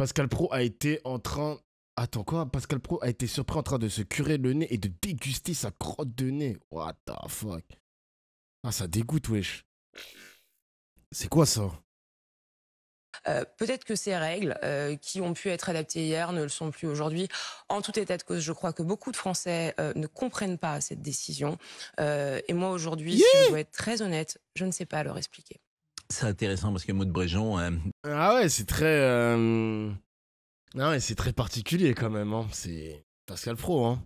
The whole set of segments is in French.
Pascal Pro a été en train... Attends, quoi? Pascal Pro a été surpris en train de se curer le nez et de déguster sa crotte de nez. What the fuck? Ah, ça dégoûte, wesh. C'est quoi ça? Peut-être que ces règles qui ont pu être adaptées hier ne le sont plus aujourd'hui. En tout état de cause, je crois que beaucoup de Français ne comprennent pas cette décision. Et moi, aujourd'hui, si je dois être très honnête, je ne sais pas leur expliquer. C'est intéressant parce que Maud Bréjon... Ah ouais, c'est très... Ah ouais, c'est très particulier quand même, hein. C'est Pascal Pro, hein.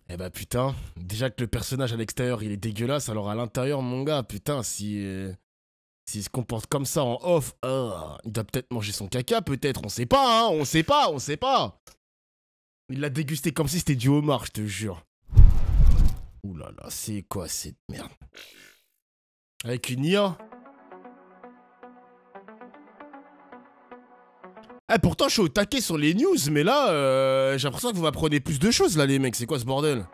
Eh bah putain, déjà que le personnage à l'extérieur, il est dégueulasse, alors à l'intérieur, mon gars, putain, s'il se comporte comme ça en off, il doit peut-être manger son caca, peut-être, on sait pas, hein, on sait pas. Il l'a dégusté comme si c'était du homard, je te jure. Ouh là là, c'est quoi cette merde? Avec une IA? Eh, pourtant, je suis au taquet sur les news, mais là, j'ai l'impression que vous m'apprenez plus de choses, là, les mecs. C'est quoi ce bordel?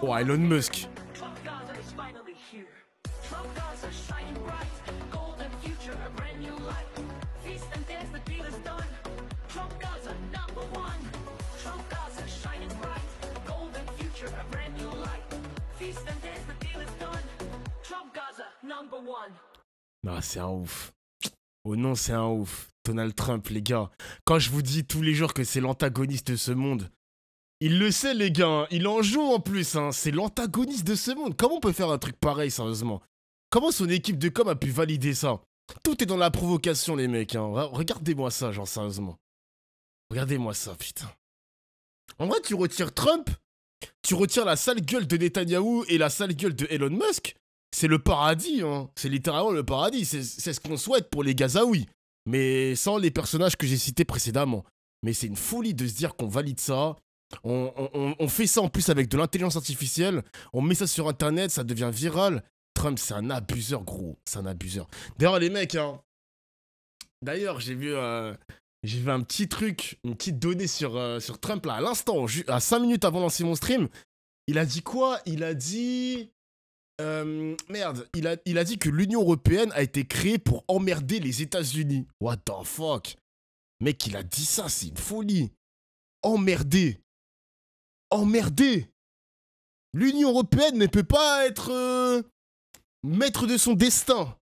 Oh, Elon Musk. Non, c'est un ouf. Oh non, c'est un ouf. Donald Trump, les gars. Quand je vous dis tous les jours que c'est l'antagoniste de ce monde, il le sait, les gars. Hein. Il en joue en plus. Hein. C'est l'antagoniste de ce monde. Comment on peut faire un truc pareil, sérieusement? Comment son équipe de com a pu valider ça? Tout est dans la provocation, les mecs. Hein. Regardez-moi ça, genre, sérieusement. Regardez-moi ça, putain. En vrai, tu retires Trump, tu retires la sale gueule de Netanyahou et la sale gueule de Elon Musk. C'est le paradis, hein. C'est littéralement le paradis. C'est ce qu'on souhaite pour les Gazaouis. Mais sans les personnages que j'ai cités précédemment. Mais c'est une folie de se dire qu'on valide ça. On fait ça en plus avec de l'intelligence artificielle. On met ça sur Internet, ça devient viral. Trump, c'est un abuseur, gros. C'est un abuseur. D'ailleurs, les mecs, hein. D'ailleurs, j'ai vu un petit truc, une petite donnée sur Trump, là, à l'instant, à 5 minutes avant de lancer mon stream. Il a dit quoi? Il a dit... merde, il a dit que l'Union Européenne a été créée pour emmerder les États-Unis. What the fuck? Mec, il a dit ça, c'est une folie. Emmerder. Emmerder. L'Union Européenne ne peut pas être maître de son destin.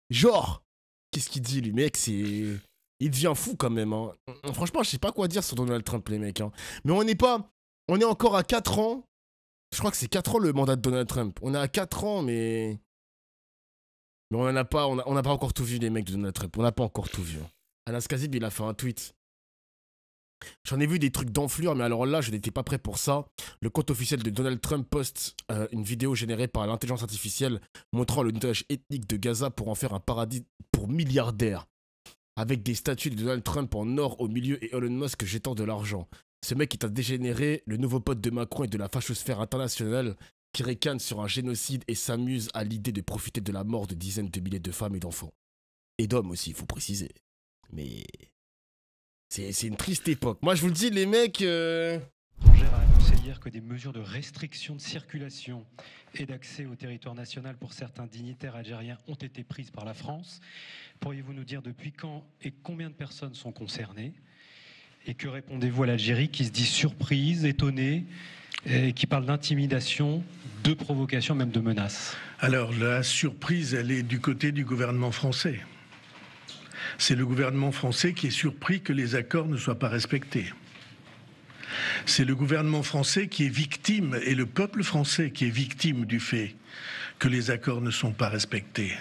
Genre, qu'est-ce qu'il dit, lui, mec? Il devient fou quand même. Hein. Franchement, je sais pas quoi dire sur Donald Trump, les mecs. Hein. Mais on est encore à 4 ans. Je crois que c'est 4 ans le mandat de Donald Trump. On est à 4 ans, mais on n'a pas encore tout vu, les mecs de Donald Trump. On n'a pas encore tout vu. Anas Kazib, il a fait un tweet. J'en ai vu des trucs d'enflure, mais alors là, je n'étais pas prêt pour ça. Le compte officiel de Donald Trump poste une vidéo générée par l'intelligence artificielle montrant le nettoyage ethnique de Gaza pour en faire un paradis pour milliardaires. Avec des statues de Donald Trump en or au milieu et Elon Musk jetant de l'argent. Ce mec est un dégénéré, le nouveau pote de Macron et de la fachosphère internationale qui ricane sur un génocide et s'amuse à l'idée de profiter de la mort de dizaines de milliers de femmes et d'enfants. Et d'hommes aussi, il faut préciser. Mais... c'est une triste époque. Moi, je vous le dis, les mecs... L'étrangère a annoncé hier que des mesures de restriction de circulation et d'accès au territoire national pour certains dignitaires algériens ont été prises par la France. Pourriez-vous nous dire depuis quand et combien de personnes sont concernées? Et que répondez-vous à l'Algérie qui se dit surprise, étonnée, et qui parle d'intimidation, de provocation, même de menaces? Alors la surprise, elle est du côté du gouvernement français. C'est le gouvernement français qui est surpris que les accords ne soient pas respectés. C'est le gouvernement français qui est victime, et le peuple français qui est victime du fait que les accords ne sont pas respectés.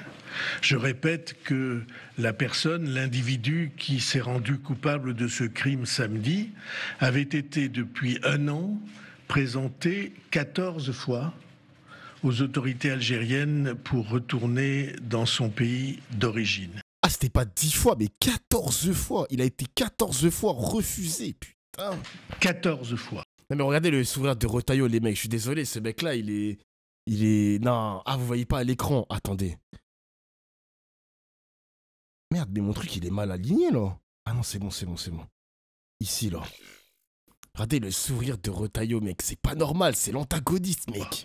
Je répète que la personne, l'individu qui s'est rendu coupable de ce crime samedi, avait été depuis 1 an présenté 14 fois aux autorités algériennes pour retourner dans son pays d'origine. Ah, c'était pas 10 fois, mais 14 fois. Il a été 14 fois refusé, putain. 14 fois. Non, mais regardez le sourire de Retailleau, les mecs. Je suis désolé, ce mec-là, il est... Non. Ah, vous voyez pas à l'écran. Attendez. Merde, mais mon truc, il est mal aligné, là. Ah non, c'est bon. Ici, là. Regardez le sourire de Retailleau, mec. C'est pas normal, c'est l'antagoniste, mec.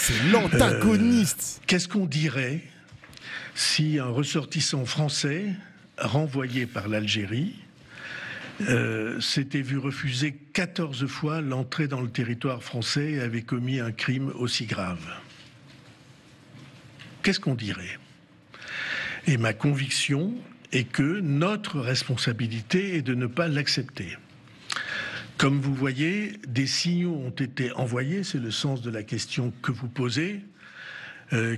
C'est l'antagoniste. Qu'est-ce qu'on dirait si un ressortissant français renvoyé par l'Algérie s'était vu refuser 14 fois l'entrée dans le territoire français et avait commis un crime aussi grave? Qu'est-ce qu'on dirait? Et ma conviction est que notre responsabilité est de ne pas l'accepter. Comme vous voyez, des signaux ont été envoyés, c'est le sens de la question que vous posez,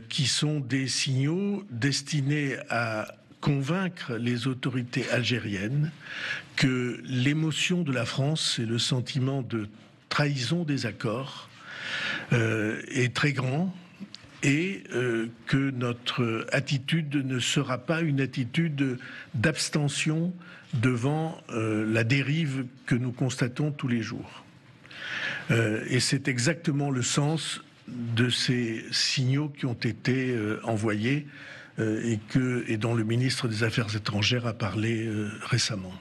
qui sont des signaux destinés à convaincre les autorités algériennes que l'émotion de la France et le sentiment de trahison des accords est très grand, et que notre attitude ne sera pas une attitude d'abstention devant la dérive que nous constatons tous les jours. Et c'est exactement le sens de ces signaux qui ont été envoyés et dont le ministre des Affaires étrangères a parlé récemment.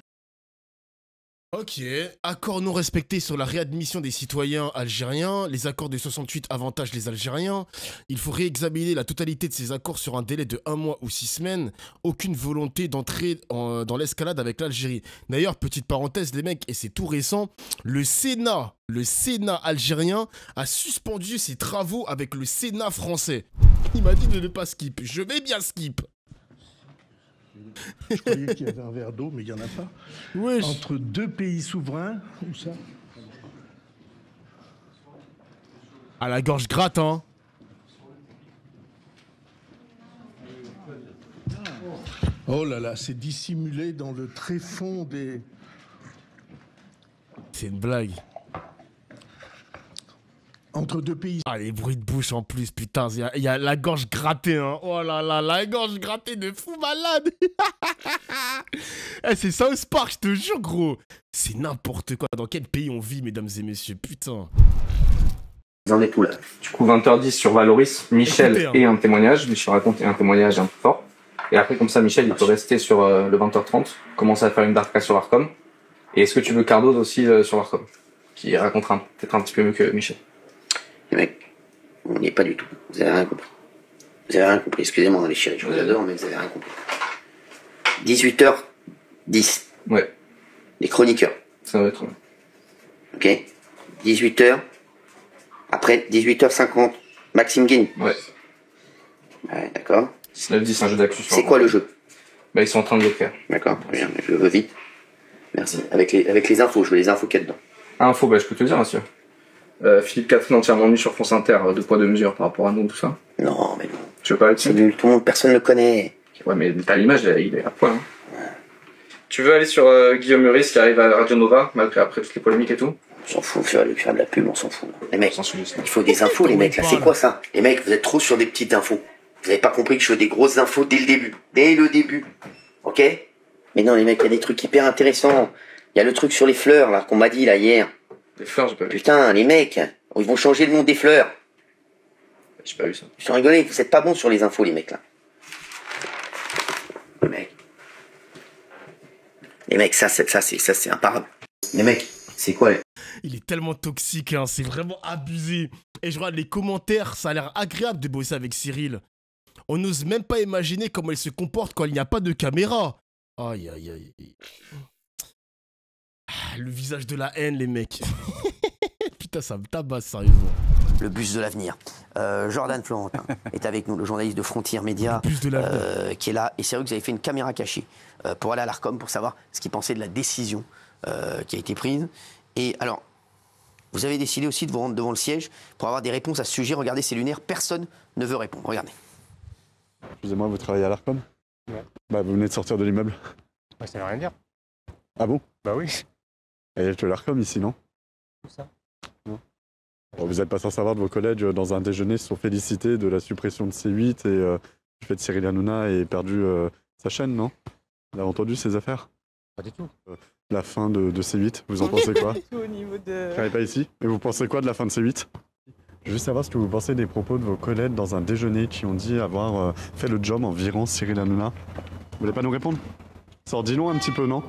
Ok, accord non respecté sur la réadmission des citoyens algériens, les accords de 68 avantagent les Algériens, il faut réexaminer la totalité de ces accords sur un délai de 1 mois ou 6 semaines, aucune volonté d'entrer dans l'escalade avec l'Algérie. D'ailleurs, petite parenthèse les mecs, et c'est tout récent, le Sénat algérien a suspendu ses travaux avec le Sénat français. Il m'a dit de ne pas skip, je vais bien skip. Je croyais qu'il y avait un verre d'eau, mais il n'y en a pas. Wesh. Entre deux pays souverains, où ça? À la gorge gratte, hein. Oh là là, c'est dissimulé dans le tréfonds des... C'est une blague. Entre deux pays... Ah, les bruits de bouche en plus, putain, il y a la gorge grattée, hein. Oh là là, la gorge grattée de fou malade. Eh, c'est South Park, je te jure, gros. C'est n'importe quoi. Dans quel pays on vit, mesdames et messieurs, putain. Vous en êtes tout là. Du coup, 20h10 sur Valoris, Michel Écoutez, hein. et un témoignage. Michel raconte un témoignage un peu fort. Et après, comme ça, Michel, il peut rester sur le 20h30, commencer à faire une darka sur l'Arcom. Et est-ce que tu veux Cardoz aussi sur l'Arcom, qui racontera peut-être un petit peu mieux que Michel? Les mecs, on n'y est pas du tout. Vous avez rien compris. Vous avez rien compris. Excusez-moi, les chéris, je vous adore, mais vous avez rien compris. 18h10. Ouais. Les chroniqueurs. Ça va être... Ok. 18h. Après, 18h50. Maxime Guény. Ouais. Ouais, d'accord. 19-10, un jeu d'actu. C'est quoi le jeu? Bah, ils sont en train de le faire. D'accord, bien, je veux vite. Merci. Avec les infos, je veux les infos qu'il y a dedans. Info, bah, je peux te le dire, monsieur. Philippe Catherine entièrement nu sur France Inter, 2 poids 2 mesures par rapport à nous, tout ça. Non, mais non. Tu veux pas être C'est nul, tout le monde, personne ne le connaît. Ouais, mais t'as l'image, il est à point. Hein. Ouais. Tu veux aller sur Guillaume Meurice qui arrive à Radio Nova, malgré après toutes les polémiques et tout? On s'en fout, faire de la pub, on s'en fout. Les mecs, On s'en fout, il faut des infos, les mecs, là, c'est quoi ça? Les mecs, vous êtes trop sur des petites infos. Vous avez pas compris que je veux des grosses infos dès le début. Dès le début. Ok? Mais non, les mecs, il y a des trucs hyper intéressants. Il y a le truc sur les fleurs, là, qu'on m'a dit, là, hier. Les fleurs, j'ai pas vu. Putain, les mecs, ils vont changer le nom des fleurs. J'ai pas vu ça. Je suis rigolé, vous êtes pas bons sur les infos, les mecs, là. Les mecs, ça, c'est imparable. Les mecs, c'est quoi, Il est tellement toxique, hein, c'est vraiment abusé. Et je regarde les commentaires, ça a l'air agréable de bosser avec Cyril. On n'ose même pas imaginer comment il se comporte quand il n'y a pas de caméra. Aïe, aïe, aïe. Ah, le visage de la haine, les mecs. Putain, ça me tabasse, sérieusement. Le bus de l'avenir. Jordan Florentin est avec nous, le journaliste de Frontières Média, qui est là. Et c'est vrai que vous avez fait une caméra cachée pour aller à l'Arcom, pour savoir ce qu'il pensait de la décision qui a été prise. Et alors, vous avez décidé aussi de vous rendre devant le siège pour avoir des réponses à ce sujet. Regardez ces lunaires, personne ne veut répondre. Regardez. Excusez-moi, vous travaillez à l'Arcom? Ouais. Bah, vous venez de sortir de l'immeuble. Ouais, ça veut rien dire. Ah bon? Bah oui. Il y a de l'Arcom ici, non? Tout ça. Non. Bon, vous n'êtes pas sans savoir que vos collègues, dans un déjeuner, se sont félicités de la suppression de C8 et du fait que Cyril Hanouna ait perdu sa chaîne, non? Vous avez entendu ces affaires? Pas du tout. La fin de C8, vous en pensez quoi? Au niveau de... Je travaille pas ici. Et vous pensez quoi de la fin de C8? Je veux savoir ce que vous pensez des propos de vos collègues dans un déjeuner qui ont dit avoir fait le job en virant Cyril Hanouna. Vous voulez pas nous répondre? Ça en dit long un petit peu, non?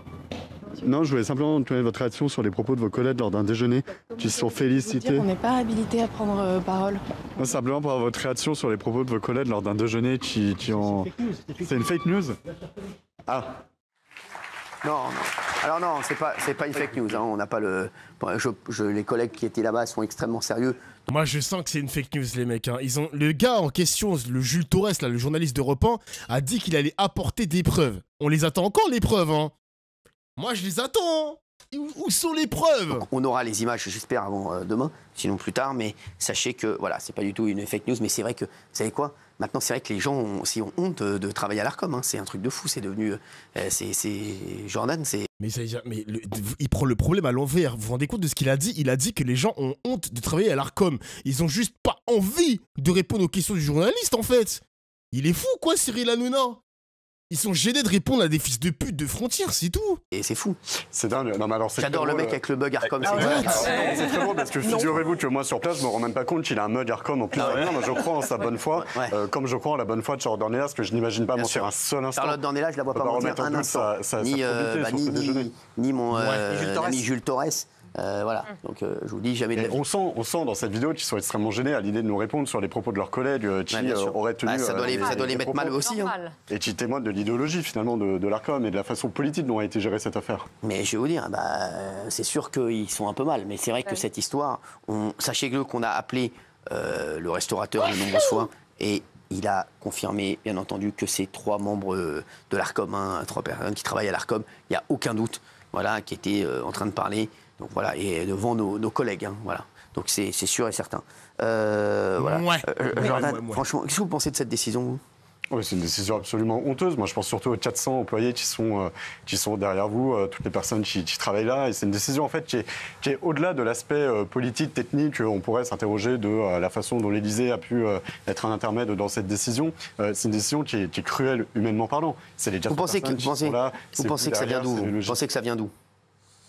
Non, je voulais simplement donner votre réaction sur les propos de vos collègues lors d'un déjeuner qui se sont félicités. On n'est pas habilité à prendre parole. Non, simplement pour avoir votre réaction sur les propos de vos collègues lors d'un déjeuner qui ont... C'est une fake news. Ah. Non. Alors non, c'est pas une fake news. Hein. On n'a pas le. Les collègues qui étaient là-bas sont extrêmement sérieux. Moi, je sens que c'est une fake news, les mecs. Hein. Le gars en question, le Jules Torres, là, le journaliste d'Europe 1, a dit qu'il allait apporter des preuves. On les attend encore, les preuves. Hein. Moi, je les attends. Hein. Où sont les preuves? Donc, on aura les images, j'espère, avant demain, sinon plus tard. Mais sachez que, voilà, c'est pas du tout une fake news. Mais c'est vrai que, vous savez quoi? Maintenant, c'est vrai que les gens ont honte de travailler à l'Arcom. Hein. C'est un truc de fou. C'est devenu. Jordan, c'est. Mais il prend le problème à l'envers. Vous vous rendez compte de ce qu'il a dit? Il a dit que les gens ont honte de travailler à l'Arcom. Ils ont juste pas envie de répondre aux questions du journaliste, en fait. Il est fou, quoi, Cyril Hanouna? Ils sont gênés de répondre à des fils de pute de frontières, c'est tout. Et c'est fou. C'est dingue. Non, mais alors, j'adore le mec avec le bug Arcom. C'est très drôle parce que figurez-vous que moi sur place, je me rends même pas compte qu'il a un mug Arcom en plus. Non, je crois en sa bonne foi, comme je crois en la bonne foi de Charlotte Dornelas, que je n'imagine pas mentir un seul instant. Charlotte Dornelas, je la vois pas mentir un instant. Ni mon ami Jules Torres. Voilà, donc je vous dis jamais de la vie. On sent dans cette vidéo qu'ils sont extrêmement gênés à l'idée de nous répondre sur les propos de leurs collègues qui auraient tenu. Ça doit les mettre mal aussi. Hein. Et qui témoignent de l'idéologie finalement de l'Arcom et de la façon politique dont a été gérée cette affaire. Mais je vais vous dire, c'est sûr qu'ils sont un peu mal. Mais c'est vrai que cette histoire, sachez-le qu'on a appelé le restaurateur de nombreuses fois et il a confirmé, bien entendu, que c'est 3 membres de l'Arcom, 3 personnes qui travaillent à l'Arcom. Il n'y a aucun doute, voilà, qui étaient en train de parler. Donc voilà, et devant nos collègues, hein, voilà. Donc c'est sûr et certain. Voilà. Jordan, franchement, qu'est-ce que vous pensez de cette décision, vous? Oui, c'est une décision absolument honteuse. Moi, je pense surtout aux 400 employés qui sont derrière vous, toutes les personnes qui travaillent là. Et c'est une décision, en fait, qui est au-delà de l'aspect politique, technique. On pourrait s'interroger de la façon dont l'Élysée a pu être un intermède dans cette décision. C'est une décision qui est cruelle, humainement parlant. C'est les 400 personnes qui sont là. Vous pensez que ça vient d'où? Vous pensez que ça vient d'où?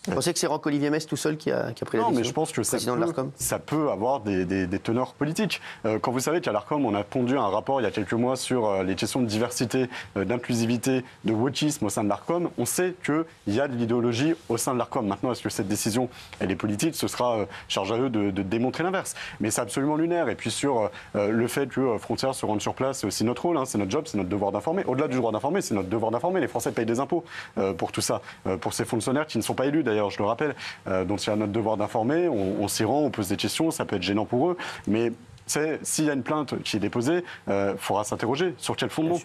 Vous pensez que c'est Roch-Olivier Mess tout seul qui a pris la décision? Non, mais je pense que ça peut avoir des teneurs politiques. Quand vous savez qu'à l'Arcom, on a pondu un rapport il y a quelques mois sur les questions de diversité, d'inclusivité, de wokisme au sein de l'Arcom, on sait qu'il y a de l'idéologie au sein de l'Arcom. Maintenant, est-ce que cette décision, elle est politique? Ce sera charge à eux de démontrer l'inverse. Mais c'est absolument lunaire. Et puis sur le fait que Frontières se rende sur place, c'est aussi notre rôle, hein, c'est notre job, c'est notre devoir d'informer. Au-delà du droit d'informer, c'est notre devoir d'informer. Les Français payent des impôts pour tout ça, pour ces fonctionnaires qui ne sont pas élus d'ailleurs, je le rappelle. Donc c'est à notre devoir d'informer, on s'y rend, on pose des questions, ça peut être gênant pour eux, mais s'il y a une plainte qui est déposée, il faudra s'interroger sur quel fondement,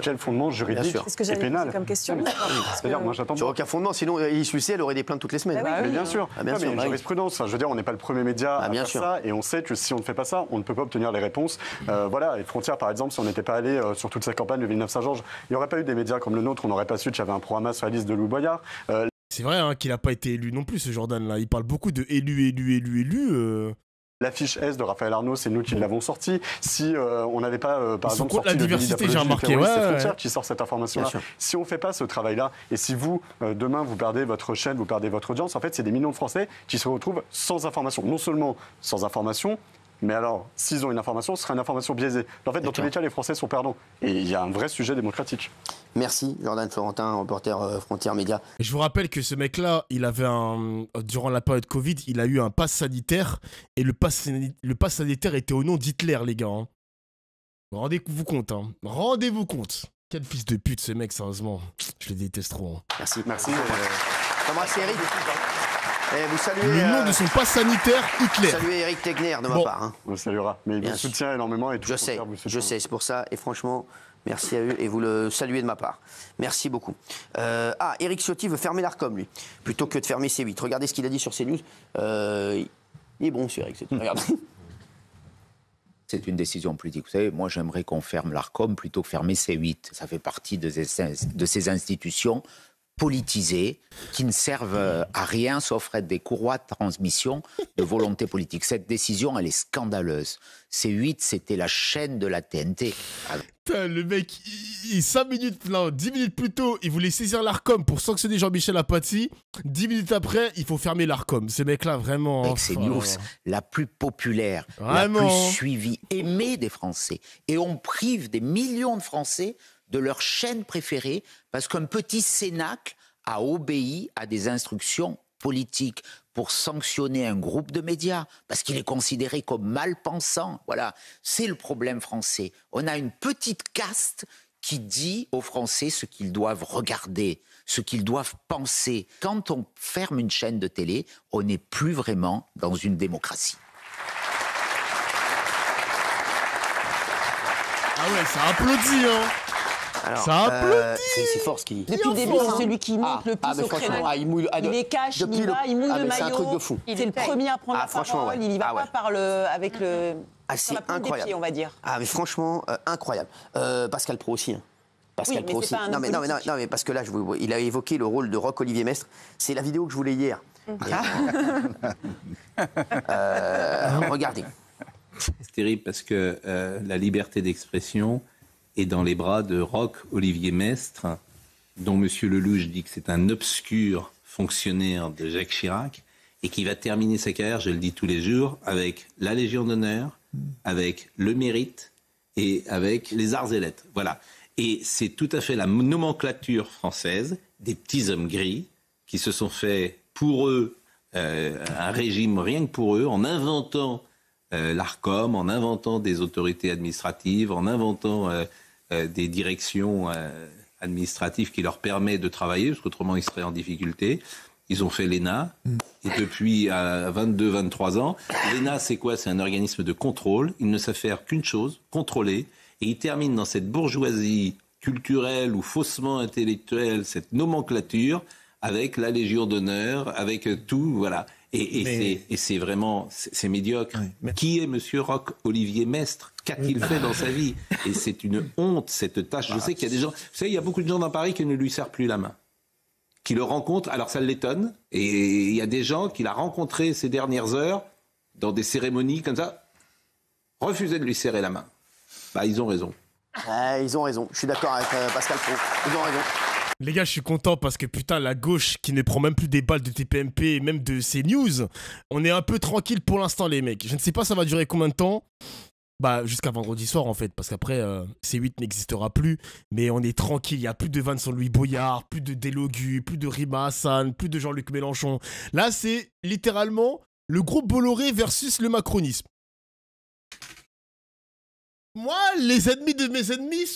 quel fondement juridique et pénal. Comme question. C'est-à-dire, moi j'attends. Sur aucun fondement, sinon l'ISUC elle aurait des plaintes toutes les semaines. Mais bien sûr, mais il y a une jurisprudence. Je veux dire, on n'est pas le premier média à faire ça, et on sait que si on ne fait pas ça, on ne peut pas obtenir les réponses. Voilà, et Frontières, par exemple, si on n'était pas allé sur toute sa campagne de Villeneuve-Saint-Georges, il n'y aurait pas eu des médias comme le nôtre, on n'aurait pas su qu'il y avait un programme sur la liste de Louis Boyard. C'est vrai hein, qu'il n'a pas été élu non plus, ce Jordan-là. Il parle beaucoup de élu. L'affiche S de Raphaël Arnaud, c'est nous qui l'avons sorti. Si on n'avait pas, par exemple, sorti la diversité, j'ai remarqué. C'est Frontières qui sort cette information-là. Si on ne fait pas ce travail-là, et si vous, demain, vous perdez votre chaîne, vous perdez votre audience, en fait, c'est des millions de Français qui se retrouvent sans information. Non seulement sans information, mais alors, s'ils ont une information, ce sera une information biaisée. En fait, dans tous les cas, les Français sont perdants. Et il y a un vrai sujet démocratique. Merci, Jordan Florentin, reporter Frontières Médias. Je vous rappelle que ce mec-là, il avait durant la période Covid, il a eu un pass sanitaire. Et le pass sanitaire était au nom d'Hitler, les gars. Hein. Rendez-vous compte. Hein. Rendez-vous compte. Quel fils de pute, ce mec, sérieusement. Je le déteste trop. Hein. Merci. J'embrasse Eric. Vous saluez, le nom de son pass sanitaire, Hitler. Saluez Eric Tegner de ma part. Hein. On le saluera. Mais il vous soutient énormément. Et tout je sais, c'est pour ça. Et franchement, merci à eux et vous le saluez de ma part. Merci beaucoup. Éric Ciotti veut fermer l'Arcom, lui, plutôt que de fermer C8. Regardez ce qu'il a dit sur CNews. Il est bon, ce Éric Ciotti. Regardez. C'est une décision politique. Vous savez, moi, j'aimerais qu'on ferme l'Arcom plutôt que fermer C8. Ça fait partie de ces institutions politisées qui ne servent à rien sauf être des courroies de transmission de volonté politique. Cette décision, elle est scandaleuse. C8, c'était la chaîne de la TNT. Putain, le mec, 10 minutes plus tôt, il voulait saisir l'Arcom pour sanctionner Jean-Michel Apathy. 10 minutes après, il faut fermer l'Arcom. Ces mecs-là, vraiment... C'est news la plus populaire, vraiment, la plus suivie, aimée des Français. Et on prive des millions de Français de leur chaîne préférée parce qu'un petit cénacle a obéi à des instructions politiques pour sanctionner un groupe de médias, parce qu'il est considéré comme mal pensant. Voilà, c'est le problème français. On a une petite caste qui dit aux Français ce qu'ils doivent regarder, ce qu'ils doivent penser. Quand on ferme une chaîne de télé, on n'est plus vraiment dans une démocratie. Ah ouais, ça applaudit, hein. Alors, ça applaudit. C'est fort ce qu'il dit. Depuis le début, c'est celui qui monte le plus au créneau. Il mouille, il est cash, il y va, il mouille le maillot. C'est un truc de fou. C'est le premier à prendre la parole, il y va pas par avec le... C'est incroyable. Pieds, on va dire. Ah, mais franchement, incroyable. Pascal Praud aussi. Hein. Pascal Praud aussi. Non, mais parce que là, il a évoqué le rôle de Roch-Olivier Mestre. C'est la vidéo que je voulais hier. Regardez. C'est terrible parce que la liberté d'expression est dans les bras de Roch-Olivier Mestre, dont M. Lelouch dit que c'est un obscur fonctionnaire de Jacques Chirac, et qui va terminer sa carrière, je le dis tous les jours, avec la Légion d'honneur, avec le mérite et avec les arts et lettres. Voilà. Et c'est tout à fait la nomenclature française des petits hommes gris qui se sont fait pour eux un régime rien que pour eux, en inventant l'ARCOM, en inventant des autorités administratives, en inventant des directions administratives qui leur permettent de travailler, parce qu'autrement ils seraient en difficulté. Ils ont fait l'ENA, et depuis 22-23 ans, l'ENA c'est quoi? C'est un organisme de contrôle, ils ne savent faire qu'une chose, contrôler, et ils terminent dans cette bourgeoisie culturelle ou faussement intellectuelle, cette nomenclature, avec la Légion d'honneur, avec tout, voilà. Et c'est vraiment, c'est médiocre. Oui, Qui est Monsieur Roch-Olivier Mestre? Qu'a-t-il fait dans sa vie? Et c'est une honte, cette tâche. Je sais qu'il y a des gens, vous savez, il y a beaucoup de gens dans Paris qui ne lui serrent plus la main, qui le rencontrent, alors ça l'étonne, et il y a des gens qu'il a rencontrés ces dernières heures, dans des cérémonies comme ça, refusaient de lui serrer la main. Bah, ils ont raison. Ils ont raison. Je suis d'accord avec Pascal Praud. Ils ont raison. Les gars, je suis content parce que putain, la gauche qui ne prend même plus des balles de TPMP et même de CNews, on est un peu tranquille pour l'instant, les mecs. Je ne sais pas ça va durer combien de temps. Bah, jusqu'à vendredi soir, en fait, parce qu'après, C8 n'existera plus. Mais on est tranquille, il n'y a plus de vannes sur Louis Boyard, plus de Delogu, plus de Rima Hassan, plus de Jean-Luc Mélenchon. Là, c'est littéralement le groupe Bolloré versus le macronisme. Moi, les ennemis de mes ennemis sont